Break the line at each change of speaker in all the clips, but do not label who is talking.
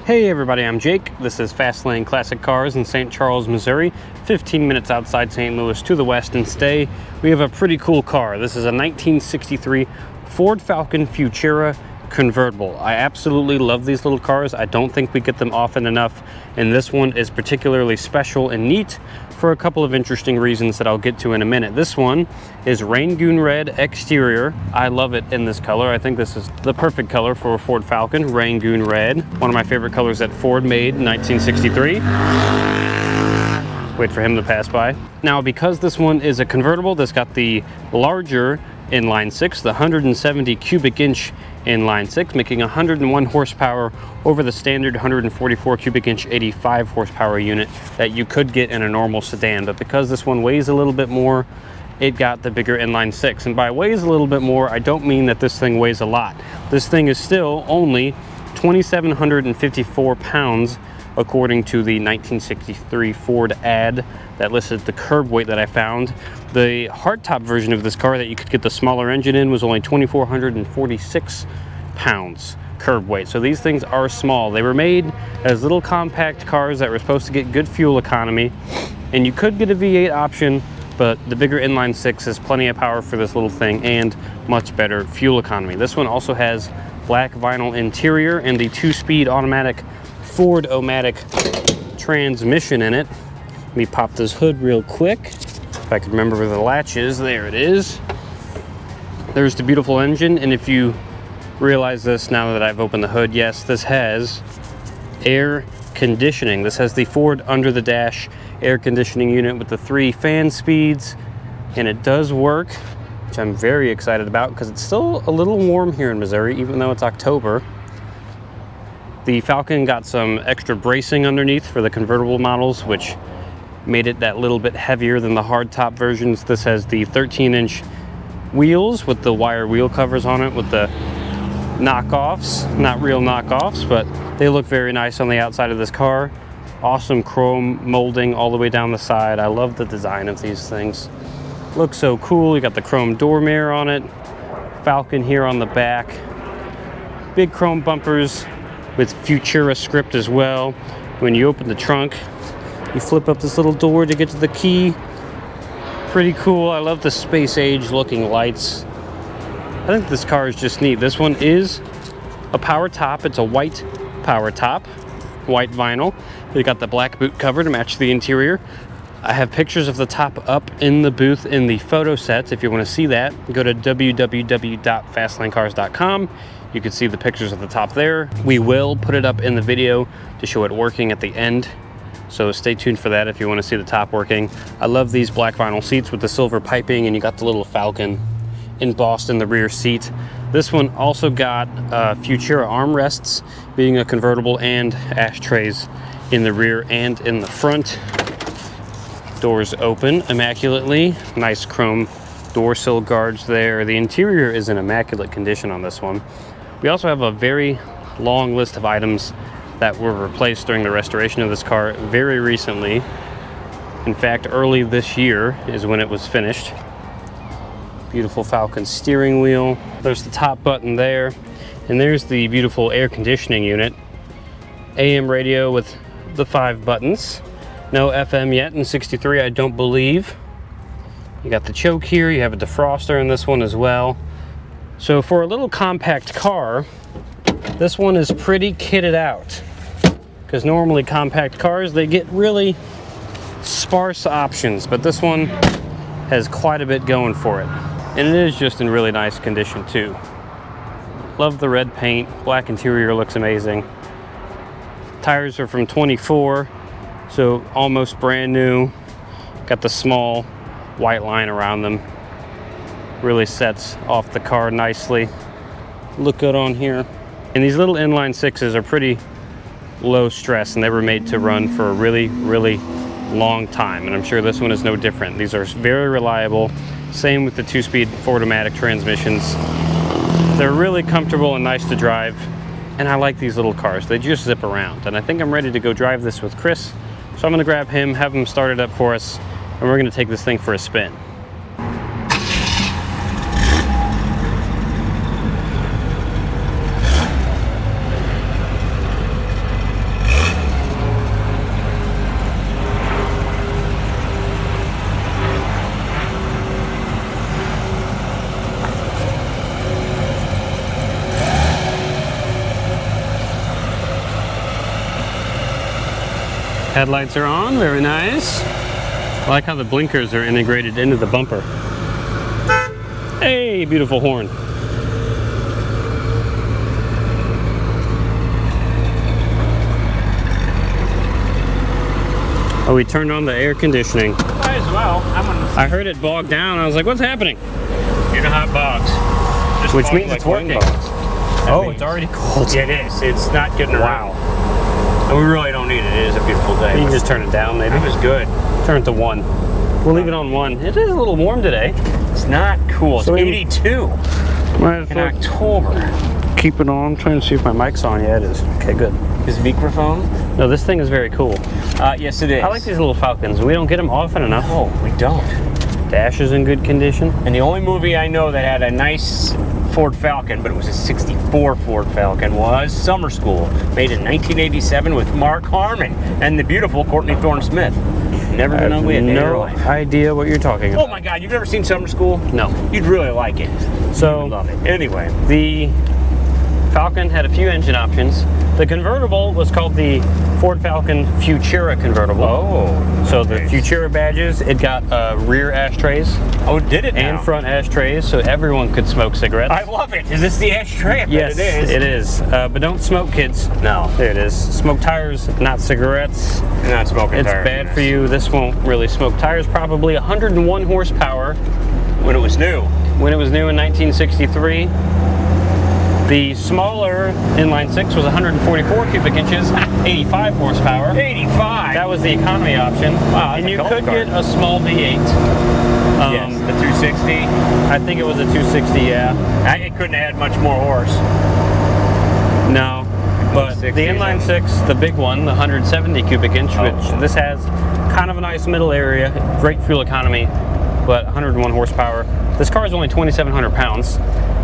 Hey everybody, I'm Jake. This is Fastlane Classic Cars in St. Charles, Missouri, 15 minutes outside St. Louis to the west. And today we have a pretty cool car. This is a 1963 Ford Falcon Futura Convertible. I absolutely love these little cars. I don't think we get them often enough, and this one is particularly special and neat for a couple of interesting reasons that I'll get to in a minute. This one is Rangoon Red exterior. I love it in this color. I think this is the perfect color for a Ford Falcon, Rangoon Red. One of my favorite colors that Ford made in 1963. Wait for him to pass by. Now, because this one is a convertible, this got the larger inline six, the 170 cubic inch inline six, making 101 horsepower over the standard 144 cubic inch 85 horsepower unit that you could get in a normal sedan. But because this one weighs a little bit more, it got the bigger inline six. And by weighs a little bit more, I don't mean that this thing weighs a lot. This thing is still only 2,754 pounds according to the 1963 Ford ad that listed the curb weight that I found. The hardtop version of this car that you could get the smaller engine in was only 2,446 pounds curb weight. So these things are small. They were made as little compact cars that were supposed to get good fuel economy, and you could get a V8 option, but the bigger inline six has plenty of power for this little thing and much better fuel economy. This one also has black vinyl interior and the 2-speed automatic Ford-o-Matic transmission in it. Let me pop this hood real quick. If I can remember where the latch is, there it is. There's the beautiful engine, and if you realize this now that I've opened the hood, yes, this has air conditioning. This has the Ford under the dash air conditioning unit with the 3 fan speeds, and it does work, which I'm very excited about because it's still a little warm here in Missouri, even though it's October. The Falcon got some extra bracing underneath for the convertible models, which made it that little bit heavier than the hardtop versions. This has the 13-inch wheels with the wire wheel covers on it with the knockoffs. Not real knockoffs, but they look very nice on the outside of this car. Awesome chrome molding all the way down the side. I love the design of these things. Looks so cool. You got the chrome door mirror on it. Falcon here on the back. Big chrome bumpers with Futura script as well. When you open the trunk, you flip up this little door to get to the key. Pretty cool. I love the space age looking lights. I think this car is just neat. This one is a power top. It's a white power top, white vinyl. They got the black boot cover to match the interior. I have pictures of the top up in the booth in the photo sets. If you want to see that, go to www.fastlanecars.com. You can see the pictures of the top there. We will put it up in the video to show it working at the end, so stay tuned for that if you want to see the top working. I love these black vinyl seats with the silver piping, and you got the little Falcon embossed in the rear seat. This one also got Futura armrests, being a convertible, and ashtrays in the rear and in the front. Doors open immaculately. Nice chrome door sill guards there. The interior is in immaculate condition on this one. We also have a very long list of items that were replaced during the restoration of this car very recently. In fact, early this year is when it was finished. Beautiful Falcon steering wheel. There's the top button there, and there's the beautiful air conditioning unit. AM radio with the 5 buttons. No FM yet in 63, I don't believe. You got the choke here. You have a defroster in this one as well. So for a little compact car, this one is pretty kitted out, because normally compact cars, they get really sparse options, but this one has quite a bit going for it. And it is just in really nice condition too. Love the red paint. Black interior looks amazing. Tires are from 24, so almost brand new. Got the small white line around them. Really sets off the car nicely. Look good on here. And these little inline sixes are pretty low stress, and they were made to run for a really, really long time. And I'm sure this one is no different. These are very reliable. Same with the 2-speed Ford-o-Matic transmissions. They're really comfortable and nice to drive. And I like these little cars. They just zip around. And I think I'm ready to go drive this with Chris. So I'm gonna grab him, have him start it up for us, and we're gonna take this thing for a spin. Headlights are on, very nice. I like how the blinkers are integrated into the bumper. Hey, beautiful horn. Oh, we turned on the air conditioning.
Might as well.
I heard it bog down. I was like, what's happening?
You know how it bogs. Just
Which
bogs
means
like
it's working.
wind bogs.
Oh, it's already cold.
Yeah, it is. It's not getting around.
Wow.
And we really don't need it. It is a beautiful day.
You can just turn it down, maybe.
It was good.
Turn it to 1. We'll leave it on 1. It is a little warm today.
It's not cool. It's
So
82 in October.
Keep it on. Trying to see if my mic's on. Yeah, it is. Okay, good.
His microphone?
No, this thing is very cool.
Yes, it is.
I like these little Falcons. We don't get them often enough.
No, we don't.
Dash is in good condition.
And the only movie I know that had a nice Ford Falcon, but it was a 64 Ford Falcon, was Summer School, made in 1987 with Mark Harmon and the beautiful Courtney Thorne-Smith. Never been ugly a day in your
No
life.
idea what you're talking about.
Oh my God, you've never seen Summer School?
No.
You'd really like it.
So,
You would love it. Anyway.
the Falcon had a few engine options. The convertible was called the Ford Falcon Futura Convertible.
Oh.
So the Futura badges, it got rear ashtrays
Oh, did it now?
and front ashtrays, so everyone could smoke cigarettes.
I love it. Is this the ashtray? I bet
Yes,
it is.
it is. But don't smoke, kids.
No.
There it is. Smoke tires, not cigarettes.
You're not smoking
It's
tires.
bad for you. This won't really smoke tires. Probably 101 horsepower
When it was new.
when it was new in 1963. The smaller inline 6 was 144 cubic inches, 85 horsepower.
85?
That was the economy option.
Wow, that's
and
a
you
golf
could
cart.
get a small V8.
Yes, the 260.
I think it was a 260, yeah.
It couldn't have had much more horse.
No. But the
160s,
inline
and-
6, the big one, the 170 cubic inch, which
Oh.
this has kind of a nice middle area, great fuel economy, but 101 horsepower. This car is only 2,700 pounds,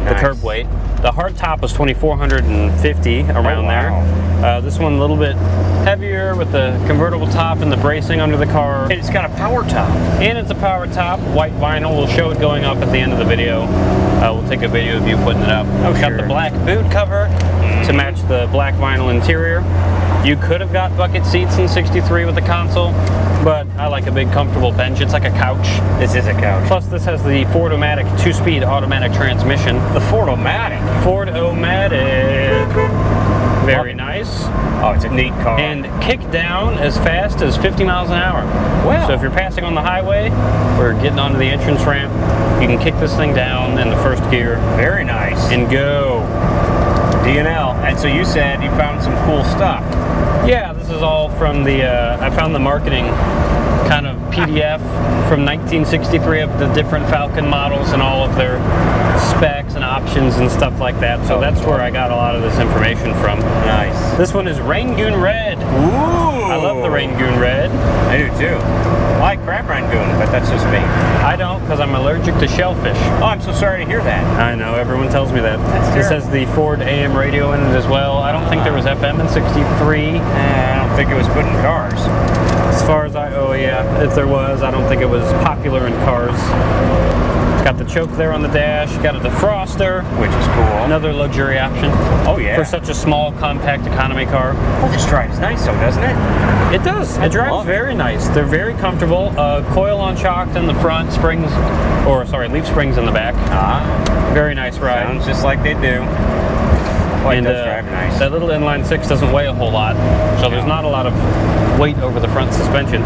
the
Nice.
curb weight. The hard top was 2,450 around
Oh, wow.
there. This one a little bit heavier with the convertible top and the bracing under the car.
And it's got a power top.
And it's a power top, white vinyl. We'll show it going up at the end of the video. We'll take a video of you putting it up.
Oh,
Got
sure.
the black boot cover to match the black vinyl interior. You could have got bucket seats in 63 with the console, but I like a big comfortable bench. It's like a couch.
This is a couch.
Plus this has the Ford-o-Matic 2-speed automatic transmission.
The Ford-o-Matic.
Ford-o-Matic. Very nice.
Oh, it's a neat car.
And kick down as fast as 50 miles an hour.
Wow.
So if you're passing on the highway or getting onto the entrance ramp, you can kick this thing down in the first gear
very nice.
and go.
D&L. And so you said you found some cool stuff.
Yeah, this is all from the, I found the marketing kind of PDF from 1963 of the different Falcon models and all of their specs and options and stuff like that. So that's where I got a lot of this information from.
Nice.
This one is Rangoon Red.
Ooh.
I love the Rangoon Red.
I do too. I like crab Rangoon, but that's just me.
I don't, because I'm allergic to shellfish.
Oh, I'm so sorry to hear that.
I know, everyone tells me that.
That's
This
terrible.
has the Ford AM radio in it as well. I don't think there was FM in 63.
I don't think it was put in cars.
As far as oh yeah, if there was, I don't think it was popular in cars. It's got the choke there on the dash, got a defroster,
Which is cool.
another luxury option.
Oh, yeah.
For such a small, compact economy car.
Oh, this drives nice though, doesn't it?
It does.
I
It drives
love it.
very nice. They're very comfortable. Coil on shocked in the front, springs, or sorry, leaf springs in the back.
Ah,
Very nice ride.
sounds just like they do. Oh, it
And
does drive nice.
that little inline 6 doesn't weigh a whole lot, so there's not a lot of weight over the front suspension.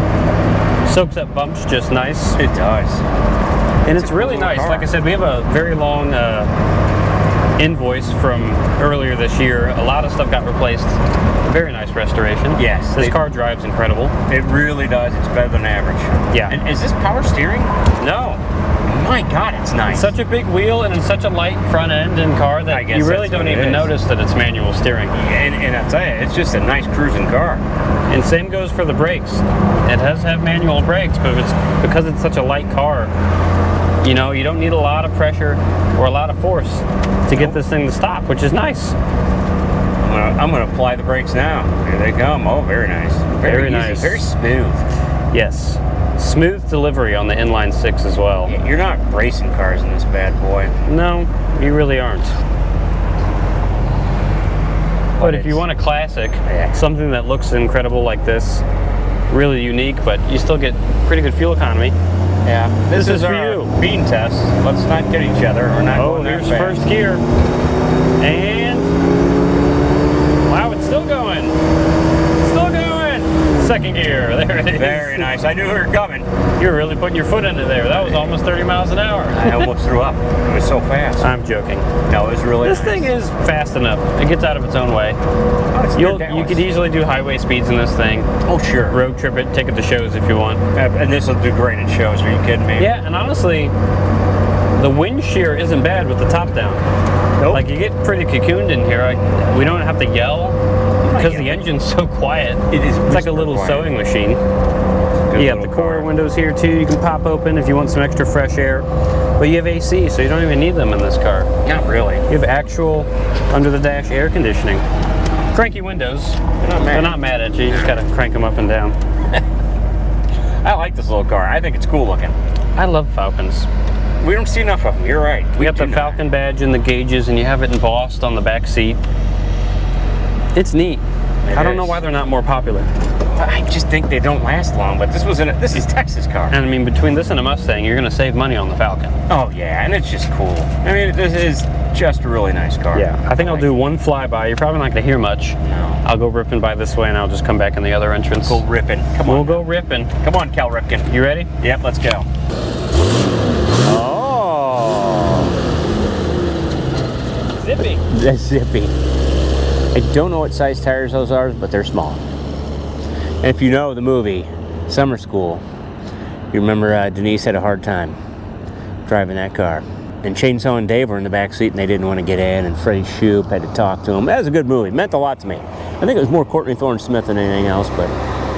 Soaks up bumps just nice,
It does.
and
It's
it's
a
really
cool
nice.
car.
Like I said, we have a very long invoice from earlier this year. A lot of stuff got replaced. Very nice restoration.
Yes,
This
they-
car drives incredible.
It really does. It's better than average.
Yeah.
And is this power steering?
No,
My God, it's nice.
such a big wheel and it's such a light front end and car
I
that
guess
you really
that's
don't
what it
even
is.
notice that it's manual steering.
And I'll tell you, it's just a nice cruising car.
And same goes for the brakes. It does have manual brakes, but because it's such a light car, you know, you don't need a lot of pressure or a lot of force to get this thing to stop, which is nice.
I'm gonna apply the brakes now. Here they come. Oh, very nice.
Very
easy,
nice.
Very smooth.
Yes. Smooth delivery on the inline 6 as well.
Yeah, you're not racing cars in this bad boy.
No, you really aren't. But if you
it's-
want a classic,
Yeah.
something that looks incredible like this, really unique, but you still get pretty good fuel economy.
Yeah. This is
for
our
you.
bean test. Let's not get each other. We're not going that
here's
fast.
first gear. And wow, it's still going. Still going. Second gear. There it is.
Very nice. I knew we were coming.
You were really putting your foot into there. That was almost 30 miles an hour.
I almost threw up. It was so fast.
I'm joking.
No, it was really
This
nice.
thing is fast enough. It gets out of its own way.
Oh, it's near
You
Dallas.
could easily do highway speeds in this thing.
Oh, sure.
Road trip it, take it to shows if you want.
And this will do great at shows. Are you kidding me?
Yeah, and honestly, the wind shear isn't bad with the top down.
Nope.
Like, you get pretty cocooned in here. We don't have to yell because the engine's so quiet.
It is.
It's like a little sewing machine. You have the quarter windows here too. You can pop open if you want some extra fresh air. But you have AC, so you don't even need them in this car.
Not really.
You have actual under the dash air conditioning. Cranky windows. They're not mad at you. You just gotta crank them up and down.
I like this little car. I think it's cool looking.
I love Falcons.
We don't see enough of them. You're right.
We got the Falcon badge and the gauges, and you have it embossed on the back seat. It's neat. I don't know why they're not more popular.
I just think they don't last long. But this is Texas car.
And I mean, between this and a Mustang, you're gonna save money on the Falcon.
Oh yeah, and it's just cool. I mean, this is just a really nice car.
Yeah, I think I'll do one flyby. You're probably not gonna hear much.
No.
I'll go ripping by this way, and I'll just come back in the other entrance.
Go ripping. Come on.
We'll go ripping.
Come on, Cal Ripken.
You ready?
Yep, let's go. Oh.
Zippy.
That's zippy. I don't know what size tires those are, but they're small. And if you know the movie, Summer School, you remember Denise had a hard time driving that car. And Chainsaw and Dave were in the back seat and they didn't want to get in, and Freddie Shoup had to talk to him. That was a good movie. It meant a lot to me. I think it was more Courtney Thorne-Smith than anything else, but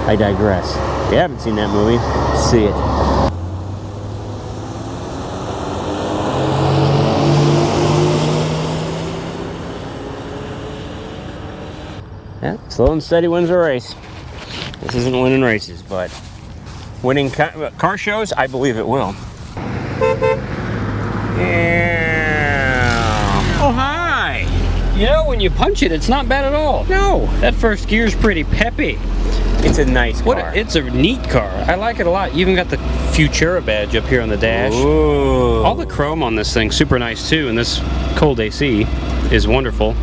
I digress. If you haven't seen that movie, see it. Yeah, slow and steady wins a race. This isn't winning races, but winning car shows, I believe it will. Yeah. Oh, hi.
You know, when you punch it, it's not bad at all.
No.
That first gear's pretty peppy.
It's a nice car.
It's a neat car. I like it a lot. You even got the Futura badge up here on the dash.
Ooh.
All the chrome on this thing, super nice too, and this cold AC is wonderful.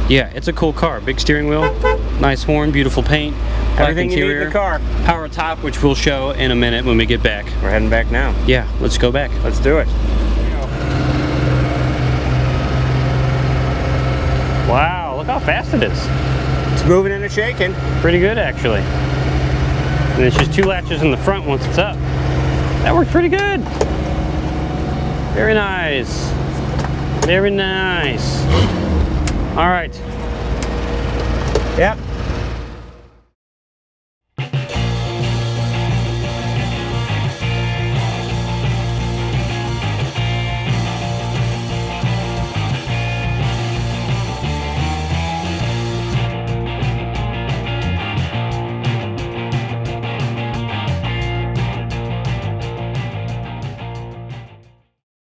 Yeah, it's a cool car. Big steering wheel, nice horn, beautiful paint, black
Everything
interior,
you need in the car.
power top, which we'll show in a minute when we get back.
We're heading back now.
Yeah, let's go back.
Let's do it.
Wow, look how fast it is.
It's moving and it's shaking.
Pretty good, actually. And it's just two latches in the front once it's up. That worked pretty good. Very nice. Very nice. All right.
Yep.